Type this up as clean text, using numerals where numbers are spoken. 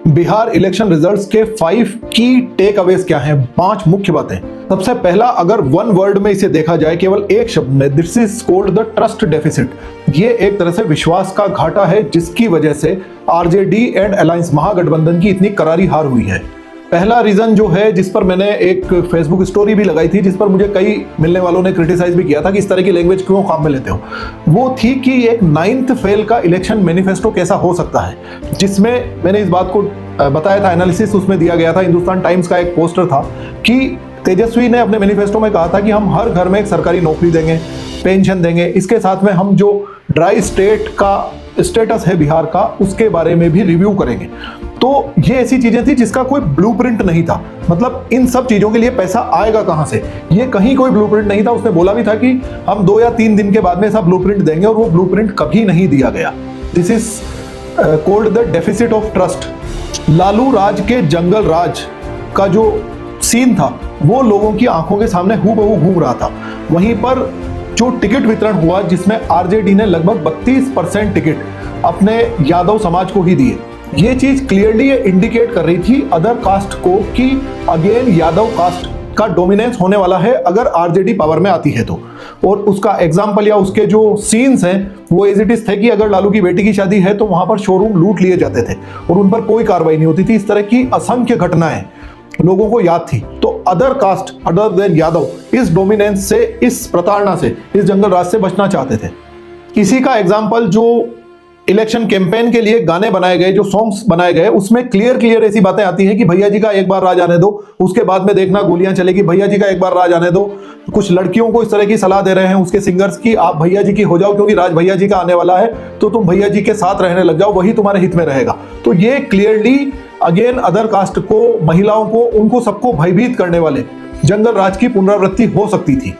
Bihar election results के 5 की take Awez क्या हैं? 5 मुख्य बातें। सबसे पहला, अगर वन वर्ड में इसे देखा जाए, केवल एक शब्द में, this is called the trust deficit. ये एक तरह से विश्वास का घाटा है जिसकी वजह से आरजेडी एंड अलायंस महागठबंधन की इतनी करारी हार हुई है। पहला रीजन जो है, जिस पर मैंने एक फेसबुक स्टोरी भी लगाई थी, जिस पर मुझे कई मिलने वालों ने क्रिटिसाइज भी किया था कि इस तरह की लैंग्वेज क्यों काम में लेते हो, वो थी कि एक 9th फेल का इलेक्शन मैनिफेस्टो कैसा हो सकता है, जिसमें मैंने इस बात को बताया था, एनालिसिस उसमें दिया गया था। हिंदुस्तान टाइम्स का एक पोस्टर था कि तेजस्वी ने अपने मैनिफेस्टो में कहा था कि हम हर घर में एक सरकारी नौकरी देंगे, पेंशन देंगे, इसके साथ में हम जो ड्राई स्टेट का स्टेटस है बिहार का, उसके बारे में भी रिव्यू करेंगे। तो ये ऐसी चीजें थी जिसका कोई ब्लूप्रिंट नहीं था। मतलब इन सब चीजों के लिए पैसा आएगा कहां से, ये कहीं कोई ब्लूप्रिंट नहीं था। उसने बोला भी था कि हम 2 या 3 दिन के बाद में सब ब्लूप्रिंट देंगे, और वो ब्लूप्रिंट कभी नहीं दिया गया। This is called the deficit of trust. Lalu राज के जंगल राज का जो सीन था वो लोगों की आंखों के सामने हूबहू घूम रहा था। वहीं पर जो टिकट वितरण हुआ, जिसमें आरजेडी ने लगभग 32% टिकट अपने यादव समाज को ही दिए, ये चीज क्लियरली इंडिकेट कर रही थी अदर कास्ट को कि अगेन यादव कास्ट का डोमिनेंस होने वाला है अगर आरजेडी पावर में आती है तो। और उसका एग्जाम्पल या उसके जो सीन्स हैं वो एज इट इज थे कि अगर लालू की बेटी की शादी है तो वहां पर शोरूम लूट लिए जाते थे और उन पर कोई कार्रवाई नहीं होती थी। इस तरह की असंख्य घटनाएं लोगों को याद थी। तो other caste other than Yadav इस डोमिनेंस से, इस प्रताड़ना से, इस जंगल राज से बचना चाहते थे। इसी का एग्जाम्पल जो इलेक्शन कैंपेन के लिए गाने बनाए गए, जो सॉन्ग्स बनाए गए, उसमें क्लियर ऐसी बातें आती हैं कि भैया जी का एक बार राज आने दो, उसके बाद में देखना गोलियां चलेगी, भैया जी का एक बार राज आने दो। कुछ लड़कियों को इस तरह की सलाह दे रहे हैं उसके सिंगर्स की, आप भैया जी की हो जाओ क्योंकि राज भैया जी का आने वाला है, तो तुम भैया जी के साथ रहने लग जाओ, वही तुम्हारे हित में रहेगा। तो ये क्लियरली अगेन अदर कास्ट को, महिलाओं को, उनको सबको भयभीत करने वाले जंगल राज की पुनरावृत्ति हो सकती थी।